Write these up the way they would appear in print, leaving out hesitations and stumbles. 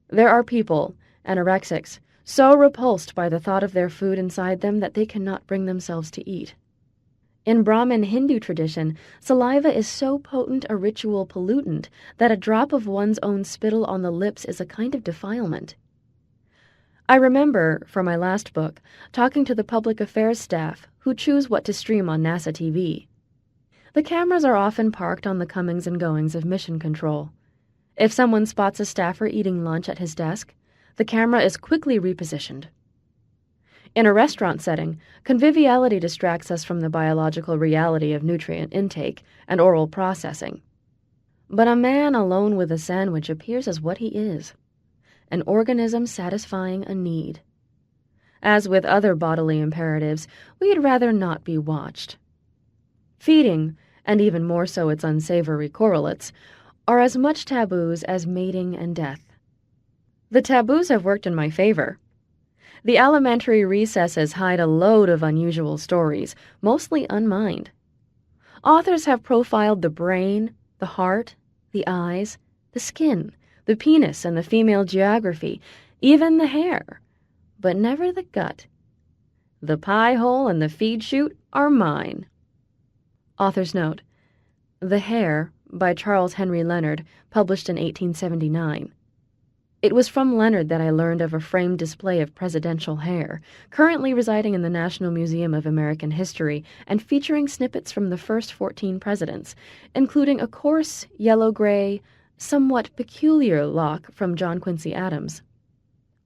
There are people, anorexics, so repulsed by the thought of their food inside them that they cannot bring themselves to eat. In Brahmin Hindu tradition, saliva is so potent a ritual pollutant that a drop of one's own spittle on the lips is a kind of defilement. I remember, for my last book, talking to the public affairs staff who choose what to stream on NASA TV. The cameras are often parked on the comings and goings of mission control. If someone spots a staffer eating lunch at his desk, the camera is quickly repositioned. In a restaurant setting, conviviality distracts us from the biological reality of nutrient intake and oral processing. But a man alone with a sandwich appears as what he is, an organism satisfying a need. As with other bodily imperatives, we'd rather not be watched. Feeding, and even more so its unsavory correlates, are as much taboos as mating and death. The taboos have worked in my favor. The alimentary recesses hide a load of unusual stories, mostly unmined. Authors have profiled the brain, the heart, the eyes, the skin, the penis and the female geography, even the hair, but never the gut. The pie hole and the feed chute are mine. Author's note: The Hair, by Charles Henry Leonard, published in 1879. It was from Leonard that I learned of a framed display of presidential hair, currently residing in the National Museum of American History and featuring snippets from the first 14 presidents, including a coarse, yellow-gray, somewhat peculiar lock from John Quincy Adams.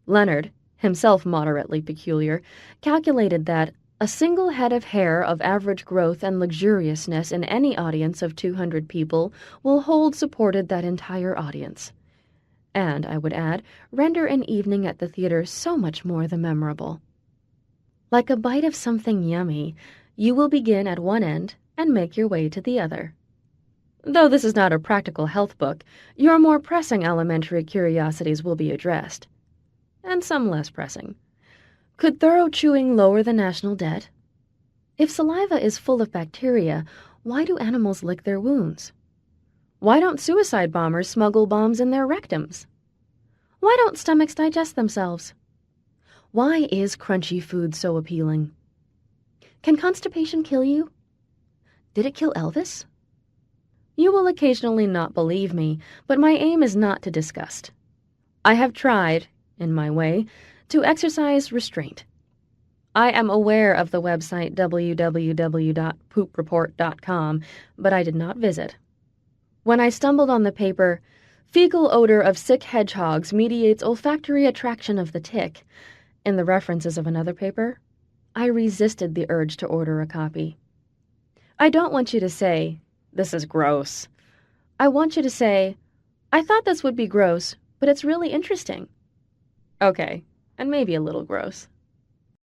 Leonard, himself moderately peculiar, calculated that a single head of hair of average growth and luxuriousness in any audience of 200 people will hold supported that entire audience. And, I would add, render an evening at the theater so much more the memorable. Like a bite of something yummy, you will begin at one end and make your way to the other. Though this is not a practical health book, your more pressing alimentary curiosities will be addressed. And some less pressing. Could thorough chewing lower the national debt? If saliva is full of bacteria, why do animals lick their wounds? Why don't suicide bombers smuggle bombs in their rectums? Why don't stomachs digest themselves? Why is crunchy food so appealing? Can constipation kill you? Did it kill Elvis? You will occasionally not believe me, but my aim is not to disgust. I have tried, in my way, to exercise restraint. I am aware of the website www.poopreport.com, but I did not visit. When I stumbled on the paper, "Fecal odor of sick hedgehogs mediates olfactory attraction of the tick," in the references of another paper, I resisted the urge to order a copy. I don't want you to say, "This is gross." I want you to say, "I thought this would be gross, but it's really interesting." Okay, and maybe a little gross.